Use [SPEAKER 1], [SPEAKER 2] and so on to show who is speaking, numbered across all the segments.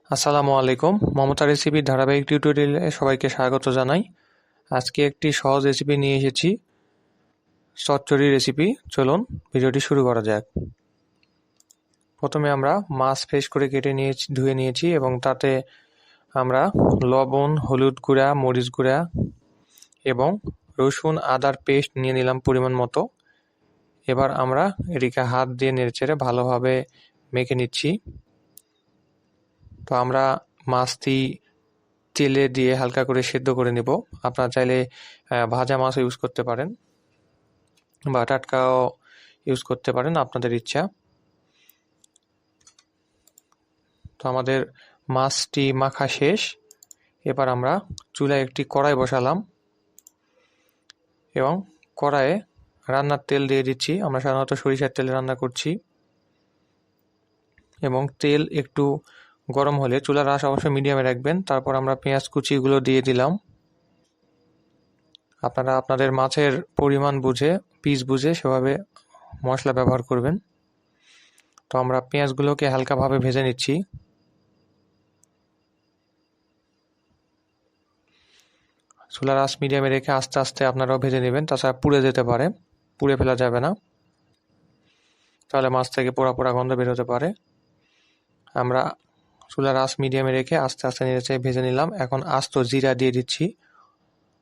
[SPEAKER 1] আসসালামু আলাইকুম। মমতা রেসিপির ধারাবাহিক টিউটোরিয়ালে সবাইকে স্বাগত জানাই। আজকে একটি সহজ রেসিপি নিয়ে এসেছি, চচ্চড়ি রেসিপি। চলুন ভিডিওটি শুরু করা যাক। প্রথমে আমরা মাছ ফ্রেশ করে কেটে ধুয়ে নিয়েছি এবং তাতে আমরা লবণ, হলুদ গুঁড়া, মরিচ গুঁড়া এবং রসুন আদার পেস্ট নিয়ে নিলাম পরিমাণ মতো। এবার আমরা এটিকে হাত দিয়ে নেড়েচেড়ে ভালোভাবে মেখে নিচ্ছি। তো আমরা মাছটি তেলে দিয়ে হালকা করে সেদ্ধ করে নেব। আপনারা চাইলে ভাজা মাছও ইউজ করতে পারেন বা টাটকাও ইউজ করতে পারেন, আপনাদের ইচ্ছা। তো আমাদের মাছটি মাখা শেষ। এবার আমরা চুলায় একটি কড়াই বসালাম এবং কড়াইয়ে রান্নার তেল দিয়ে দিচ্ছি। আমরা সাধারণত সরিষার তেলে রান্না করছি এবং তেল একটু গরম হলে চুলার আঁচ অবশ্যই মিডিয়ামে রাখবেন। তারপর আমরা পেঁয়াজ কুচিগুলো দিয়ে দিলাম। আপনারা আপনাদের মাছের পরিমাণ বুঝে, পিস বুঝে সেভাবে মশলা ব্যবহার করবেন। তো আমরা পেঁয়াজগুলোকে হালকাভাবে ভেজে নিচ্ছি। চুলার আঁচ মিডিয়ামে রেখে আস্তে আস্তে আপনারাও ভেজে নেবেন, তাছাড়া পুড়ে যেতে পারে, পুড়ে ফেলা যাবে না, তাহলে মাছ থেকে পোড়া পোড়া গন্ধ বেরোতে পারে। আমরা চুলার আঁচ মিডিয়ামে রেখে আস্তে আস্তে নেড়েচেড়ে ভেজে নিলাম। এখন আস্ত জিরা দিয়ে দিচ্ছি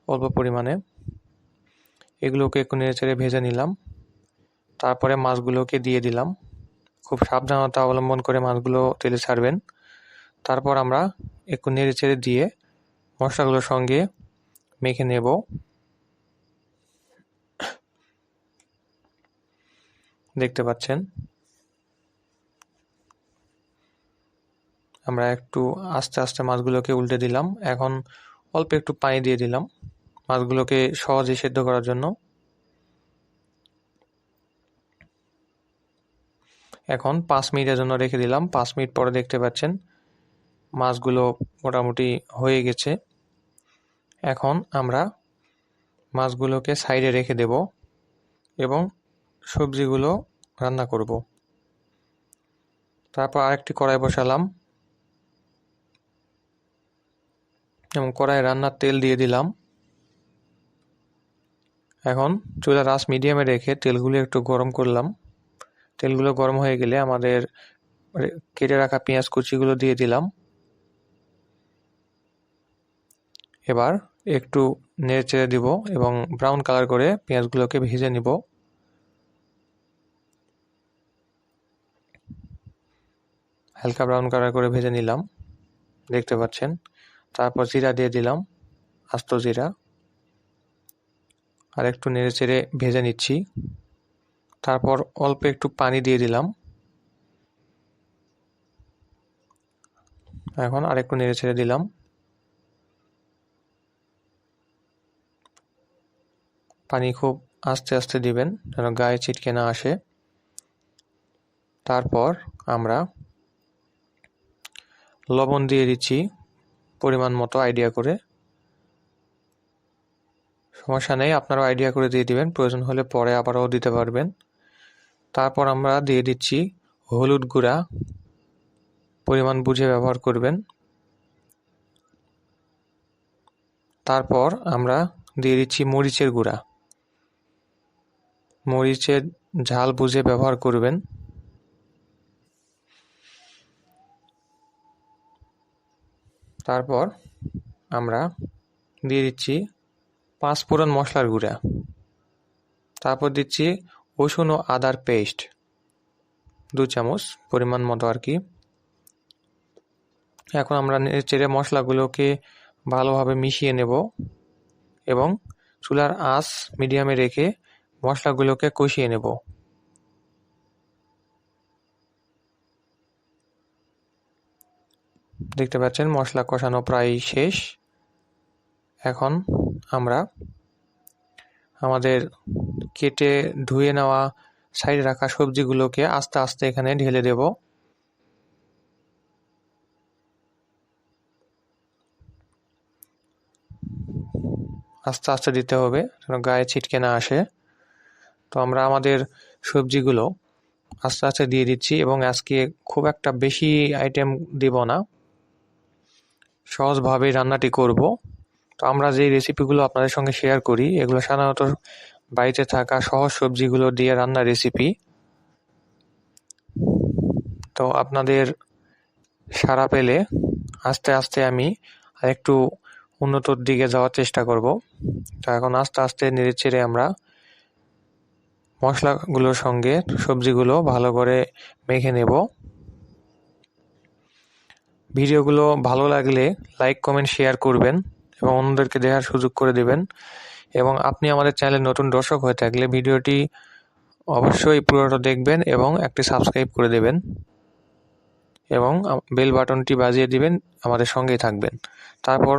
[SPEAKER 1] অল্প পরিমাণে। এগুলোকে একটু নেড়েচেড়ে ভেজে নিলাম। তারপরে মাছগুলোকে দিয়ে দিলাম। খুব সাবধানতা অবলম্বন করে মাছগুলো তেলে ছাড়বেন। তারপর আমরা একটু নেড়েচেড়ে দিয়ে মশলাগুলোর সঙ্গে মেখে নেব। দেখতে পাচ্ছেন আমরা একটু আস্তে আস্তে মাছগুলোকে উল্টে দিলাম। এখন অল্প একটু পানি দিয়ে দিলাম মাছগুলোকে সহজে সেদ্ধ করার জন্য। এখন 5 মিনিটের জন্য রেখে দিলাম। 5 মিনিট পরে দেখতে পাচ্ছেন মাছগুলো মোটামুটি হয়ে গেছে। এখন আমরা মাছগুলোকে সাইডে রেখে দেব এবং সবজিগুলো রান্না করব। তারপর আরেকটি কড়াই বসালাম এবং কড়াইয়ে রান্নার তেল দিয়ে দিলাম। এখন চুলার আঁচ মিডিয়ামে রেখে তেলগুলো একটু গরম করলাম। তেলগুলো গরম হয়ে গেলে আমাদের কেটে রাখা পেঁয়াজ কুচিগুলো দিয়ে দিলাম। এবার একটু নেড়েচেড়ে দিব এবং ব্রাউন কালার করে পেঁয়াজগুলোকে ভেজে নিব। হালকা ব্রাউন কালার করে ভেজে নিলাম, দেখতে পাচ্ছেন। তারপর জিরা দিয়ে দিলাম, আস্ত জিরা। আর একটু নেড়েচেড়ে ভেজে নিচ্ছি। তারপর অল্প একটু পানি দিয়ে দিলাম। এখন আরেকটু নেড়েচেড়ে দিলাম। পানি খুব আস্তে আস্তে দিবেন যেন গায়ে ছিটকে না আসে। তারপর আমরা লবণ দিয়ে দিচ্ছি পরিমাণ মতো, আইডিয়া করে। সমস্যা নেই, আপনারাও আইডিয়া করে দিয়ে দিবেন, প্রয়োজন হলে পরে আবারও দিতে পারবেন। তারপর আমরা দিয়ে দিচ্ছি হলুদ গুঁড়া, পরিমাণ বুঝে ব্যবহার করবেন। তারপর আমরা দিয়ে দিচ্ছি মরিচের গুঁড়া, মরিচের ঝাল বুঝে ব্যবহার করবেন। তারপর আমরা দিয়ে দিচ্ছি 5 ফোড়ন মশলার গুঁড়া। তারপর দিচ্ছি রসুন ও আদার পেস্ট 2 চামচ পরিমাণ মতো আর কি। এখন আমরা নেড়েচেড়ে মশলাগুলোকে ভালোভাবে মিশিয়ে নেব এবং চুলার আঁচ মিডিয়ামে রেখে মশলাগুলোকে কষিয়ে নেব। দেখতে পাচ্ছেন মশলা কষানো প্রায় শেষ। এখন আমরা আমাদের কেটে ধুয়ে নেওয়া সাইডে রাখা সবজিগুলোকে আস্তে আস্তে এখানে ঢেলে দেব। আস্তে আস্তে দিতে হবে যেন গায়ে ছিটকে না আসে। তো আমরা আমাদের সবজিগুলো আস্তে আস্তে দিয়ে দিচ্ছি এবং আজকে খুব একটা বেশি আইটেম দিব না, সহজভাবেই রান্নাটি করব। তো আমরা যে রেসিপিগুলো আপনাদের সঙ্গে শেয়ার করি এগুলো সাধারণত বাড়িতে থাকা সহজ সবজিগুলো দিয়ে রান্নার রেসিপি। তো আপনাদের সাড়া পেলে আস্তে আস্তে আমি আরেকটু উন্নতর দিকে যাওয়ার চেষ্টা করব। তো এখন আস্তে আস্তে নেড়েচেড়ে আমরা মশলাগুলোর সঙ্গে সবজিগুলো ভালো করে মেখে নেব। ভিডিওগুলো ভালো লাগলে লাইক কমেন্ট শেয়ার করবেন এবং অন্যদেরকে দেখার সুযোগ করে দেবেন। এবং আপনি আমাদের চ্যানেলের নতুন দর্শক হয়ে থাকলে ভিডিওটি অবশ্যই পুরোটা দেখবেন এবং একটি সাবস্ক্রাইব করে দেবেন এবং বেল বাটনটি বাজিয়ে দিবেন, আমাদের সঙ্গেই থাকবেন। তারপর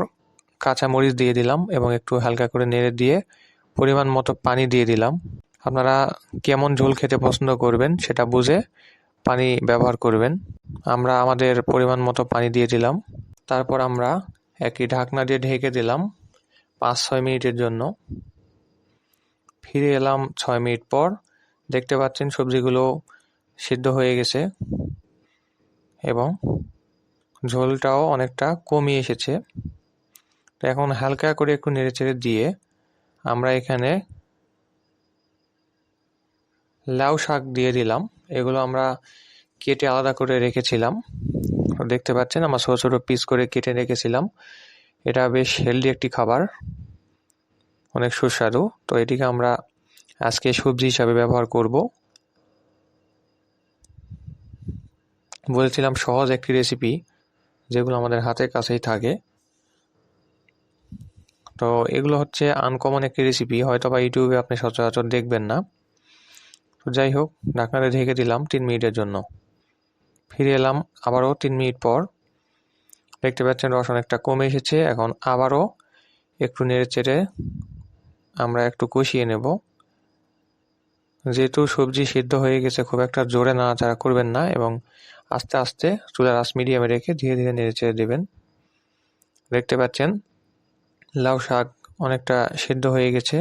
[SPEAKER 1] কাঁচা মরিচ দিয়ে দিলাম এবং একটু হালকা করে নেড়ে দিয়ে পরিমাণ মতো পানি দিয়ে দিলাম। আপনারা কেমন ঝোল খেতে পছন্দ করবেন সেটা বুঝে পানি ব্যবহার করবেন। আমরা আমাদের পরিমাণ মতো পানি দিয়ে দিলাম। তারপর আমরা একটি ঢাকনা দিয়ে ঢেকে দিলাম 5-6 মিনিটের জন্য। ফিরে এলাম 6 মিনিট পর। দেখতে পাচ্ছেন সবজিগুলো সিদ্ধ হয়ে গেছে এবং ঝোলটাও অনেকটা কমিয়ে এসেছে। তো এখন হালকা করে একটু নেড়েচেড়ে দিয়ে আমরা এখানে লাউ শাক দিয়ে দিলাম। এগুলো আমরা কেটে আলাদা করে রেখেছিলাম। দেখতে পাচ্ছেন আমরা ছোটো ছোটো পিস করে কেটে রেখেছিলাম। এটা বেশ হেলদি একটি খাবার, অনেক সুস্বাদু। তো এটিকে আমরা আজকে সবজি হিসাবে ব্যবহার করব। বলছিলাম সহজ একটি রেসিপি যেগুলো আমাদের হাতের কাছেই থাকে। তো এগুলো হচ্ছে আনকমন একটি রেসিপি, হয়তো বা ইউটিউবে আপনি সচরাচর দেখবেন না। তো যাই হোক, ঢাকনাতে ঢেকে দিলাম 3 মিনিটের জন্য। ফিরে এলাম আবারও 3 মিনিট পর। দেখতে পাচ্ছেন রস অনেকটা কমে এসেছে। এখন আবারও একটু নেড়েচেড়ে আমরা একটু কষিয়ে নেব। যেহেতু সবজি সিদ্ধ হয়ে গেছে, খুব একটা জোরে নাড়াচাড়া করবেন না এবং আস্তে আস্তে চুলার আঁচ মিডিয়ামে রেখে ধীরে ধীরে নেড়েচেড়ে দেবেন। দেখতে পাচ্ছেন লাউ শাক অনেকটা সিদ্ধ হয়ে গেছে।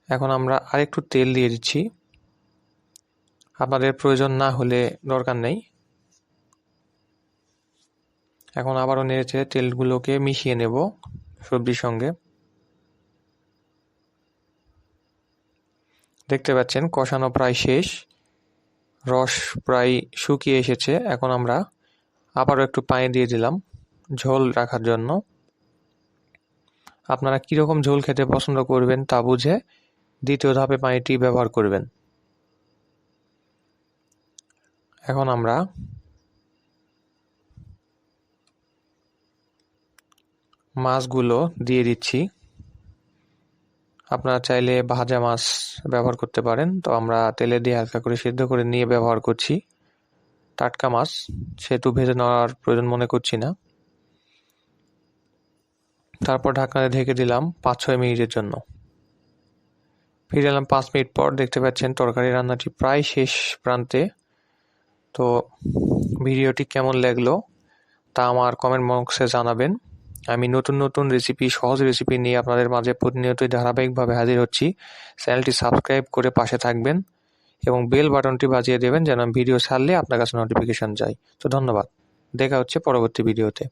[SPEAKER 1] এখন আমরা আরেকটু তেল দিয়ে দিচ্ছি, আপনাদের প্রয়োজন না হলে দরকার নেই। এখন আবারও নেড়েচেড়ে তেলগুলোকে মিশিয়ে নেব সবজির সঙ্গে। দেখতে পাচ্ছেন কষানো প্রায় শেষ, রস প্রায় শুকিয়ে এসেছে। এখন আমরা আবারও একটু পানি দিয়ে দিলাম ঝোল রাখার জন্য। আপনারা কীরকম ঝোল খেতে পছন্দ করবেন তা বুঝে দ্বিতীয় ধাপে পানিটি ব্যবহার করবেন। এখন আমরা মাছগুলো দিয়ে দিচ্ছি। আপনারা চাইলে ভাজা মাছ ব্যবহার করতে পারেন। তো আমরা তেলে দিয়ে হালকা করে সিদ্ধ করে নিয়ে ব্যবহার করছি টাটকা মাছ, সেহেতু ভেজে নেওয়ার প্রয়োজন মনে করছি না। তারপর ঢাকনাতে ঢেকে দিলাম 5-6 মিনিটের জন্য। ফিরে এলাম 5 মিনিট পর। দেখতে পাচ্ছেন তরকারি রান্নাটি প্রায় শেষ প্রান্তে। তো ভিডিওটি কেমন লাগলো তা আমার কমেন্ট বক্সে জানাবেন। আমি নতুন নতুন রেসিপি, সহজ রেসিপি নিয়ে আপনাদের মাঝে প্রতিনিয়তই ধারাবাহিকভাবে হাজির হচ্ছি। চ্যানেলটি সাবস্ক্রাইব করে পাশে থাকবেন এবং বেল বাটনটি বাজিয়ে দেবেন যেন ভিডিও ছাড়লে আপনার কাছে নোটিফিকেশন যায়। তো ধন্যবাদ, দেখা হচ্ছে পরবর্তী ভিডিওতে।